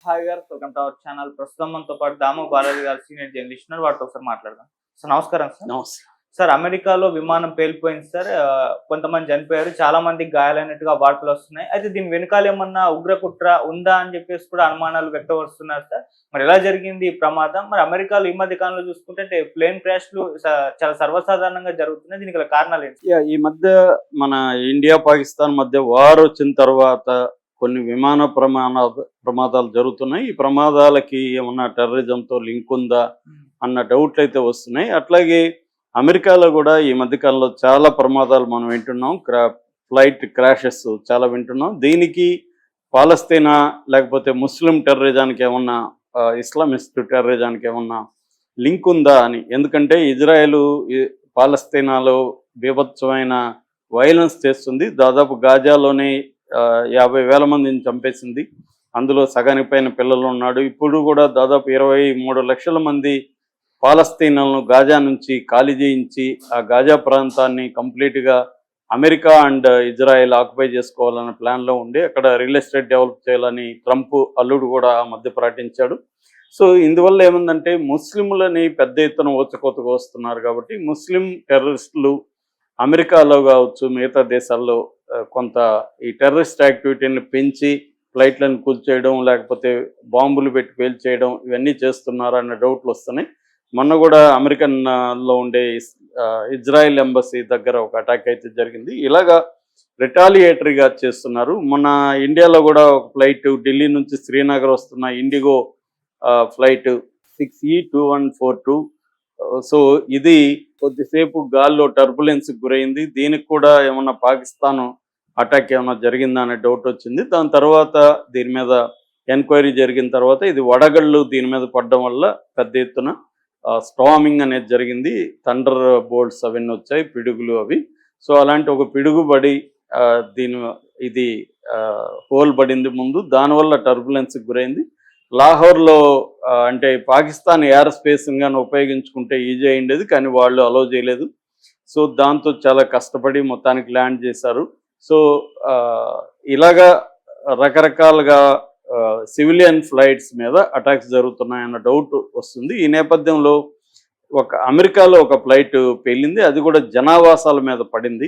Hi గారు, welcome to our channel. ప్రస్తుతం మనతో పాటు దాము బాలాజీ గారు సీనియర్ జర్నలిస్ట్ ఉన్నారు. వాటితో ఒకసారి మాట్లాడదాం. సార్ నమస్కారం సార్. నమస్తే. సార్, అమెరికాలో విమానం పేలిపోయింది సార్. కొంతమంది చనిపోయారు, చాలా మందికి గాయాలైనట్టుగా వార్తలు వస్తున్నాయి. అయితే దీని వెనకాల ఏమన్నా ఉగ్రకుట్ర ఉందా అని చెప్పేసి కూడా అనుమానాలు వ్యక్తపరుస్తున్నారు సార్. మరి ఎలా జరిగింది ఈ ప్రమాదం? మరి అమెరికాలో ఈ మధ్య కాలంలో చూసుకుంటే ప్లేన్ క్రాష్లు చాలా సర్వసాధారణంగా జరుగుతున్నాయి. దీనికి గల కారణాలు ఏంటి? ఈ మధ్య మన ఇండియా పాకిస్తాన్ మధ్య వార్ వచ్చిన తర్వాత కొన్ని విమాన ప్రమాదాలు జరుగుతున్నాయి. ఈ ప్రమాదాలకి ఏమన్నా టెర్రరిజంతో లింక్ ఉందా అన్న డౌట్లు అయితే వస్తున్నాయి. అట్లాగే అమెరికాలో కూడా ఈ మధ్యకాలంలో చాలా ప్రమాదాలు మనం వింటున్నాం. ఫ్లైట్ క్రాషెస్ చాలా వింటున్నాం. దీనికి పాలస్తీనా లేకపోతే ముస్లిం టెర్రరిజానికి ఏమన్నా ఇస్లామిస్ట్ టెర్రరిజానికి ఏమన్నా లింక్ ఉందా అని. ఎందుకంటే ఇజ్రాయెల్ పాలస్తీనాలో బీభత్సమైన వైలెన్స్ చేస్తుంది. దాదాపు గాజాలోనే 50,000 మందిని చంపేసింది. అందులో సగానికి పైన పిల్లలు ఉన్నాడు. ఇప్పుడు కూడా దాదాపు 23 లక్షల మంది పాలస్తీనాలను గాజా నుంచి ఖాళీ చేయించి ఆ గాజా ప్రాంతాన్ని కంప్లీట్గా అమెరికా అండ్ ఇజ్రాయెల్ ఆక్యుపై చేసుకోవాలన్న ప్లాన్లో ఉండి అక్కడ రియల్ ఎస్టేట్ డెవలప్ చేయాలని ట్రంప్ అల్లుడు కూడా ఆ మధ్య ప్రకటించాడు. సో ఇందువల్ల ఏముందంటే ముస్లింలని పెద్ద ఎత్తున ఊచకోతకు వస్తున్నారు. కాబట్టి ముస్లిం టెర్రరిస్టులు అమెరికాలో కావచ్చు మిగతా దేశాల్లో కొంత ఈ టెర్రరిస్ట్ యాక్టివిటీని పెంచి ఫ్లైట్లను కూల్చేయడం లేకపోతే బాంబులు పెట్టి పేల్చేయడం ఇవన్నీ చేస్తున్నారు అన్న డౌట్లు వస్తున్నాయి. మొన్న కూడా అమెరికన్లో ఉండే ఇజ్రాయెల్ ఎంబసీ దగ్గర ఒక అటాక్ అయితే జరిగింది. ఇలాగా రిటాలియేటరీగా చేస్తున్నారు. మొన్న ఇండియాలో కూడా ఒక ఫ్లైట్ ఢిల్లీ నుంచి శ్రీనగర్ వస్తున్న ఇండిగో ఫ్లైట్ 6E2142. సో ఇది కొద్దిసేపు గాల్లో టర్బులెన్స్కి గురైంది. దీనికి కూడా ఏమన్నా పాకిస్తాన్ అటాక్ ఏమైనా జరిగిందా అనే డౌట్ వచ్చింది. దాని తర్వాత దీని మీద ఎంక్వైరీ జరిగిన తర్వాత ఇది వడగళ్ళు దీని మీద పడడం వల్ల పెద్ద ఎత్తున స్టామింగ్ అనేది జరిగింది. థండర్ బోల్ట్స్ అవన్నీ వచ్చాయి, పిడుగులు అవి. సో అలాంటి ఒక పిడుగుబడి ఇది హోల్ పడింది ముందు, దానివల్ల టర్బులెన్స్కి గురైంది. లాహోర్లో అంటే పాకిస్తాన్ ఎయిర్ స్పేస్గా ఉపయోగించుకుంటే ఈజీ అయ్యిండేది, కానీ వాళ్ళు అలౌ చేయలేదు. సో దాంతో చాలా కష్టపడి మొత్తానికి ల్యాండ్ చేశారు. సో ఇలాగా రకరకాలుగా సివిలియన్ ఫ్లైట్స్ మీద అటాక్స్ జరుగుతున్నాయన్న డౌట్ వస్తుంది. ఈ నేపథ్యంలో అమెరికాలో ఒక ఫ్లైట్ పేలింది, అది కూడా జనావాసాల మీద పడింది.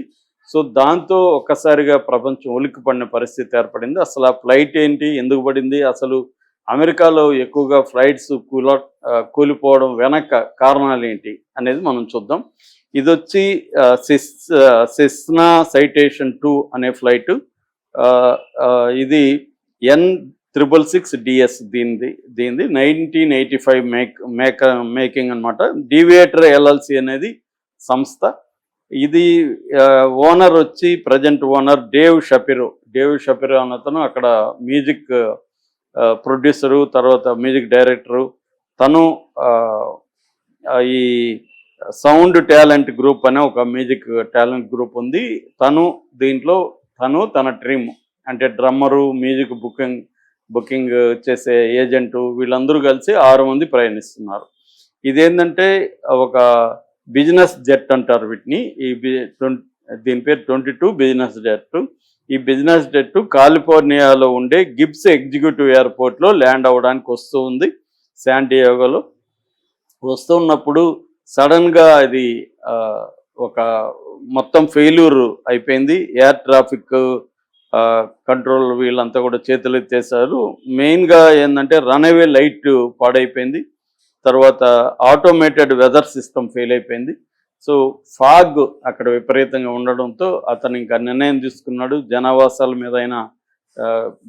సో దాంతో ఒక్కసారిగా ప్రపంచం ఉలిక్కిపడిన పరిస్థితి ఏర్పడింది. అసలు ఆ ఫ్లైట్ ఏంటి, ఎందుకు పడింది, అసలు అమెరికాలో ఎక్కువగా ఫ్లైట్స్ కూలిపోవడం వెనక కారణాలు ఏంటి అనేది మనం చూద్దాం. ఇది వచ్చి సెస్నా సైటేషన్ 2 అనే ఫ్లైట్. ఇది N666DS దీనిది 1985 మేకింగ్ అనమాట. డీవియేటర్ LLC అనేది సంస్థ. ఇది ఓనర్ వచ్చి ప్రజెంట్ ఓనర్ డేవ్ షపిరో అతను అక్కడ మ్యూజిక్ ప్రొడ్యూసరు, తర్వాత మ్యూజిక్ డైరెక్టరు. తను ఈ సౌండ్ టాలెంట్ గ్రూప్ అనే ఒక మ్యూజిక్ టాలెంట్ గ్రూప్ ఉంది. దీంట్లో తన డ్రీమ్ అంటే డ్రమ్మరు, మ్యూజిక్ బుకింగ్ చేసే ఏజెంటు, వీళ్ళందరూ కలిసి 6 మంది ప్రయాణిస్తున్నారు. ఇదేంటంటే ఒక బిజినెస్ జెట్ అంటారు వీటిని. దీని పేరు 22 బిజినెస్ జెట్. ఈ బిజినెస్ జెట్ కాలిఫోర్నియాలో ఉండే గిబ్స్ ఎగ్జిక్యూటివ్ ఎయిర్పోర్ట్లో ల్యాండ్ అవ్వడానికి వస్తూ ఉంది. శాన్ డియేగోలో వస్తున్నప్పుడు సడన్గా అది ఒక మొత్తం ఫెయిల్యూర్ అయిపోయింది. ఎయిర్ ట్రాఫిక్ కంట్రోల్ వీళ్ళంతా కూడా చేతులు ఎత్తేసారు. మెయిన్గా ఏంటంటే రన్అవే లైట్ పాడైపోయింది. తర్వాత ఆటోమేటెడ్ వెదర్ సిస్టమ్ ఫెయిల్ అయిపోయింది. సో ఫాగ్ అక్కడ విపరీతంగా ఉండడంతో అతను ఇంకా నిర్ణయం తీసుకున్నాడు, జనావాసాల మీద అయినా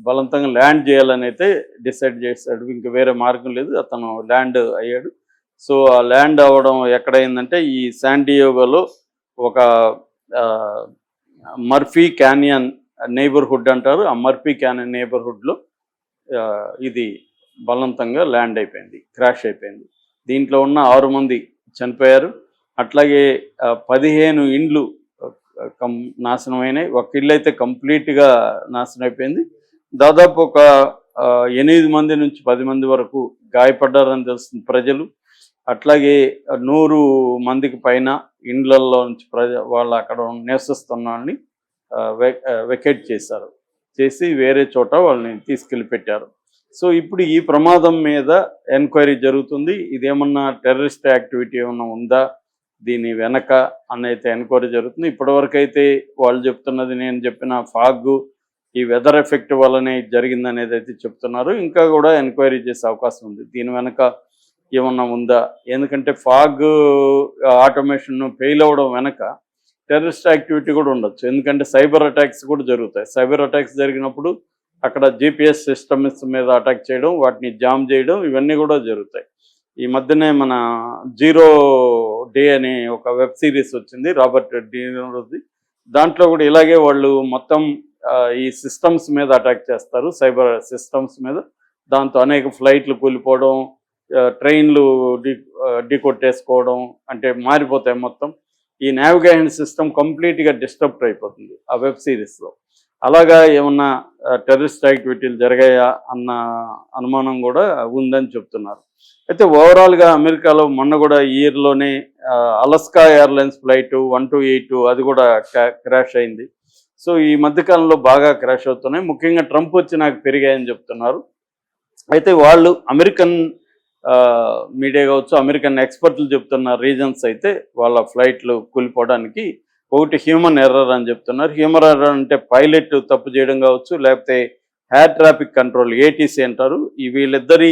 బలవంతంగా ల్యాండ్ చేయాలని అయితే డిసైడ్ చేశాడు. ఇంకా వేరే మార్గం లేదు, అతను ల్యాండ్ అయ్యాడు. సో ఆ ల్యాండ్ అవ్వడం ఎక్కడైందంటే ఈ శాన్ డియేగోలో ఒక మర్ఫీ క్యానియన్ నైబర్హుడ్ అంటారు. ఆ మర్ఫీ క్యానియన్ నైబర్హుడ్లో ఇది బలవంతంగా ల్యాండ్ అయిపోయింది, క్రాష్ అయిపోయింది. దీంట్లో ఉన్న 6 మంది చనిపోయారు. అట్లాగే 15 ఇండ్లు నాశనమైనాయి. ఒక ఇల్లు అయితే కంప్లీట్గా నాశనం అయిపోయింది. దాదాపు ఒక 8 మంది నుంచి 10 మంది వరకు గాయపడ్డారని తెలుస్తుంది ప్రజలు. అట్లాగే 100 మందికి పైన ఇండ్లలో నుంచి వాళ్ళు అక్కడ నివసిస్తున్న వాళ్ళని వెకేట్ చేశారు, చేసి వేరే చోట వాళ్ళని తీసుకెళ్ళి పెట్టారు. సో ఇప్పుడు ఈ ప్రమాదం మీద ఎంక్వైరీ జరుగుతుంది. ఇదేమన్నా టెర్రరిస్ట్ యాక్టివిటీ ఏమన్నా ఉందా దీని వెనక అనైతే ఎంక్వైరీ జరుగుతుంది. ఇప్పటివరకు అయితే వాళ్ళు చెప్తున్నది, నేను చెప్పిన ఫాగ్ ఈ వెదర్ ఎఫెక్ట్ వల్లనే జరిగింది అనేది అయితే చెప్తున్నారు. ఇంకా కూడా ఎంక్వైరీ చేసే అవకాశం ఉంది దీని వెనక ఏమన్నా ఉందా. ఎందుకంటే ఫాగ్ ఆటోమేషన్ ఫెయిల్ అవ్వడం వెనక టెర్రరిస్ట్ యాక్టివిటీ కూడా ఉండొచ్చు. ఎందుకంటే సైబర్ అటాక్స్ కూడా జరుగుతాయి. సైబర్ అటాక్స్ జరిగినప్పుడు అక్కడ జిపిఎస్ సిస్టమ్స్ మీద అటాక్ చేయడం, వాటిని జామ్ చేయడం, ఇవన్నీ కూడా జరుగుతాయి. ఈ మధ్యనే మన 0 డే అనే ఒక వెబ్ సిరీస్ వచ్చింది రాబర్ట్ డీనోది. దాంట్లో కూడా ఇలాగే వాళ్ళు మొత్తం ఈ సిస్టమ్స్ మీద అటాక్ చేస్తారు, సైబర్ సిస్టమ్స్ మీద. దాంతో అనేక ఫ్లైట్లు కూలిపోవడం, ట్రైన్లు కొట్టేసుకోవడం, అంటే మారిపోతాయి మొత్తం. ఈ నావిగేషన్ సిస్టమ్ కంప్లీట్గా డిస్టర్బ్ అయిపోతుంది ఆ వెబ్ సిరీస్లో. అలాగా ఏమన్నా టెర్రరిస్ట్ యాక్టివిటీలు జరిగాయా అన్న అనుమానం కూడా ఉందని చెప్తున్నారు. అయితే ఓవరాల్గా అమెరికాలో మొన్న కూడా ఈ ఇయర్లోనే అలస్కా ఎయిర్లైన్స్ ఫ్లైట్ 1282 అది కూడా క్రాష్ అయింది. సో ఈ మధ్యకాలంలో బాగా క్రాష్ అవుతున్నాయి. ముఖ్యంగా ట్రంప్ వచ్చి నాకు పెరిగాయని చెప్తున్నారు. అయితే వాళ్ళు అమెరికన్ మీడియా కావచ్చు, అమెరికన్ ఎక్స్పర్ట్లు చెప్తున్న రీజన్స్ అయితే వాళ్ళ ఫ్లైట్లు కూలిపోవడానికి ఒకటి హ్యూమన్ ఎర్రర్ అని చెప్తున్నారు. హ్యూమన్ ఎర్రర్ అంటే పైలట్ తప్పు చేయడం కావచ్చు, లేకపోతే ఎయిర్ ట్రాఫిక్ కంట్రోల్ ఏటీసీ అంటారు. ఈ వీళ్ళిద్దరి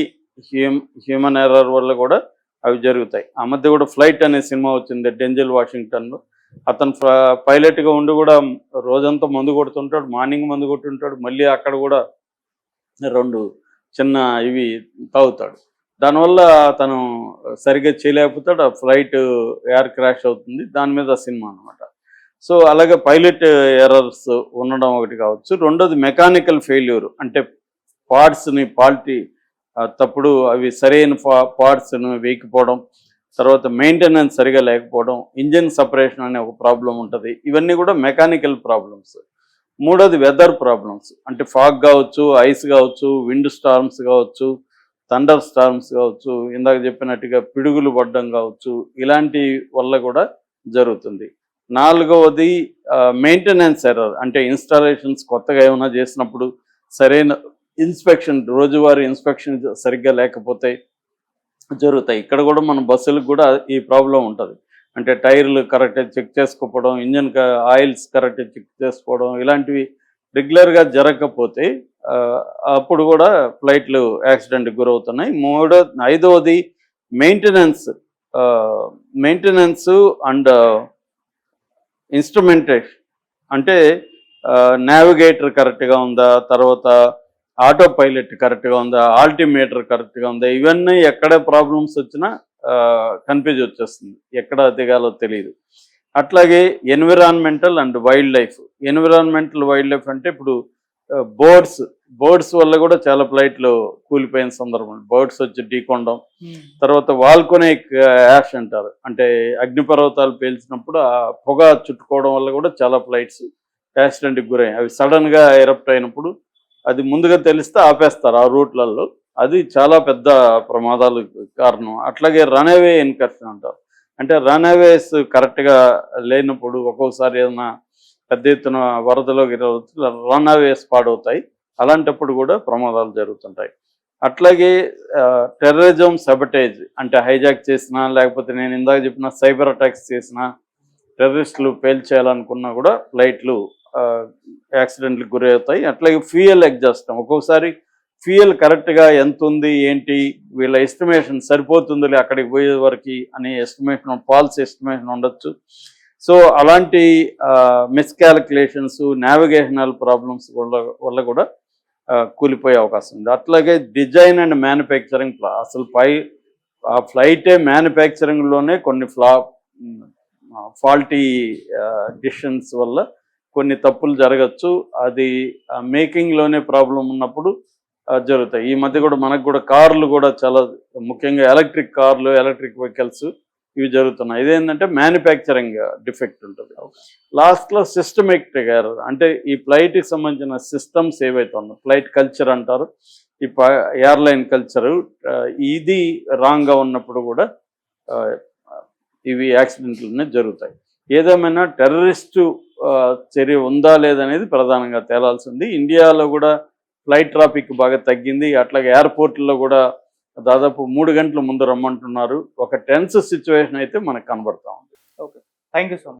హ్యూమన్ ఎర్రర్ వల్ల కూడా అవి జరుగుతాయి. ఆ మధ్య కూడా ఫ్లైట్ అనే సినిమా వచ్చింది డెంజల్ వాషింగ్టన్లో. అతను పైలట్గా ఉండి కూడా రోజంతా మందు కొడుతుంటాడు, మార్నింగ్ మందు కొట్టుంటాడు, మళ్ళీ అక్కడ కూడా 2 చిన్న ఇవి తాగుతాడు. దానివల్ల అతను సరిగ్గా చేయలేకపోతాడు, ఆ ఫ్లైట్ ఎయిర్ క్రాష్ అవుతుంది. దాని మీద సినిమా అనమాట. సో అలాగే పైలట్ ఎర్రర్స్ ఉండడం ఒకటి కావచ్చు. రెండోది మెకానికల్ ఫెయిల్యూర్, అంటే పార్ట్స్ని తప్పుడు అవి సరైన పార్ట్స్ను వేయకపోవడం, తర్వాత మెయింటెనెన్స్ సరిగా లేకపోవడం, ఇంజిన్ సపరేషన్ అనే ఒక ప్రాబ్లం ఉంటుంది. ఇవన్నీ కూడా మెకానికల్ ప్రాబ్లమ్స్. మూడోది వెదర్ ప్రాబ్లమ్స్, అంటే ఫాగ్ కావచ్చు, ఐస్ కావచ్చు, విండ్ స్టార్మ్స్ కావచ్చు, థండర్ స్టార్మ్స్ కావచ్చు, ఇందాక చెప్పినట్టుగా పిడుగులు పడడం కావచ్చు, ఇలాంటి వల్ల కూడా జరుగుతుంది. నాలుగవది మెయింటెనెన్స్ ఎర్రర్, అంటే ఇన్స్టాలేషన్స్ కొత్తగా ఏమైనా చేసినప్పుడు సరైన ఇన్స్పెక్షన్, రోజువారీ ఇన్స్పెక్షన్ సరిగ్గా లేకపోతే జరుగుతాయి. ఇక్కడ కూడా మన బస్సులకు కూడా ఈ ప్రాబ్లం ఉంటుంది. అంటే టైర్లు కరెక్ట్గా చెక్ చేసుకోకపోవడం, ఇంజన్ ఆయిల్స్ కరెక్ట్గా చెక్ చేసుకోవడం, ఇలాంటివి రెగ్యులర్గా జరగకపోతే అప్పుడు కూడా ఫ్లైట్లు యాక్సిడెంట్కి గురవుతున్నాయి. ఐదవది మెయింటెనెన్స్ అండ్ ఇన్స్ట్రుమెంటేషన్, అంటే నావిగేటర్ కరెక్ట్గా ఉందా, తర్వాత ఆటో పైలట్ కరెక్ట్గా ఉందా, ఆల్టిమీటర్ కరెక్ట్గా ఉందా, ఇవన్నీ ఎక్కడ ప్రాబ్లమ్స్ వచ్చినా కన్ఫ్యూజ్ వచ్చేస్తుంది, ఎక్కడ దిగాలో తెలియదు. అట్లాగే environmental and wild life. Environmental wild life అంటే ఇప్పుడు బర్డ్స్ వల్ల కూడా చాలా ఫ్లైట్లు కూలిపోయిన సందర్భం, బర్డ్స్ వచ్చి ఢీకొనడం. తర్వాత వాల్కోనిక్ యాష్ అంటారు, అంటే అగ్నిపర్వతాలు పేల్చినప్పుడు ఆ పొగ చుట్టుకోవడం వల్ల కూడా చాలా ఫ్లైట్స్ యాక్సిడెంట్కి గురయ్యాయి. అవి సడన్గా ఎరప్ట్ అయినప్పుడు అది ముందుగా తెలిస్తే ఆపేస్తారు ఆ రూట్లలో, అది చాలా పెద్ద ప్రమాదాలు కారణం. అట్లాగే రన్అవే ఇన్కర్షన్ అంటారు, అంటే రన్అవేస్ కరెక్ట్గా లేనప్పుడు ఒక్కొక్కసారి ఏదైనా పెద్ద ఎత్తున వరదలోకి రన్అవేస్ పాడవుతాయి. అలాంటప్పుడు కూడా ప్రమాదాలు జరుగుతుంటాయి. అట్లాగే టెర్రరిజం, సబటేజ్, అంటే హైజాక్ చేసినా, లేకపోతే నేను ఇందాక చెప్పిన సైబర్ అటాక్స్ చేసినా, టెర్రరిస్టులు పేల్చేయాలనుకున్నా కూడా ఫ్లైట్లు యాక్సిడెంట్లకు గురవుతాయి. అట్లాగే ఫ్యూయల్ ఎగ్జాస్ట్, ఒక్కొక్కసారి ఫ్యూయల్ కరెక్ట్గా ఎంత ఉంది ఏంటి, వీళ్ళ ఎస్టిమేషన్ సరిపోతుందిలే అక్కడికి పోయే వరకు అనే ఎస్టిమేషన్, ఫాల్స్ ఎస్టిమేషన్ ఉండొచ్చు. సో అలాంటి మిస్కాలిక్యులేషన్స్, నావిగేషనల్ ప్రాబ్లమ్స్ వల్ల కూడా కూలిపోయే అవకాశం ఉంది. అట్లాగే డిజైన్ అండ్ మ్యానుఫ్యాక్చరింగ్, అసలు ఆ ఫ్లైటే మ్యానుఫ్యాక్చరింగ్లోనే కొన్ని ఫాల్టీ డిసిషన్స్ వల్ల కొన్ని తప్పులు జరగచ్చు. అది మేకింగ్లోనే ప్రాబ్లం ఉన్నప్పుడు జరుగుతాయి. ఈ మధ్య కూడా మనకు కూడా కార్లు కూడా చాలా, ముఖ్యంగా ఎలక్ట్రిక్ కార్లు, ఎలక్ట్రిక్ వెహికల్స్ ఇవి జరుగుతున్నాయి. ఇదేంటంటే మ్యానుఫ్యాక్చరింగ్ డిఫెక్ట్ ఉంటుంది. లాస్ట్లో సిస్టమిక్ ఎర్రర్, అంటే ఈ ఫ్లైట్కి సంబంధించిన సిస్టమ్స్ ఏవైతే ఉన్నాయో, ఫ్లైట్ కల్చర్ అంటారు, ఈ ఎయిర్లైన్ కల్చరు, ఇది రాంగ్గా ఉన్నప్పుడు కూడా ఇవి యాక్సిడెంట్లనే జరుగుతాయి. ఏదేమైనా టెర్రరిస్టు చర్య ఉందా లేదనేది ప్రధానంగా తేలాల్సింది. ఇండియాలో కూడా ఫ్లైట్ ట్రాఫిక్ బాగా తగ్గింది. అట్లాగే ఎయిర్పోర్ట్లో కూడా దాదాపు 3 గంటల ముందు రమ్మంటున్నారు. ఒక టెన్స్ సిచ్యువేషన్ అయితే మనకు కనబడతా ఉంది. Okay, thank you so much.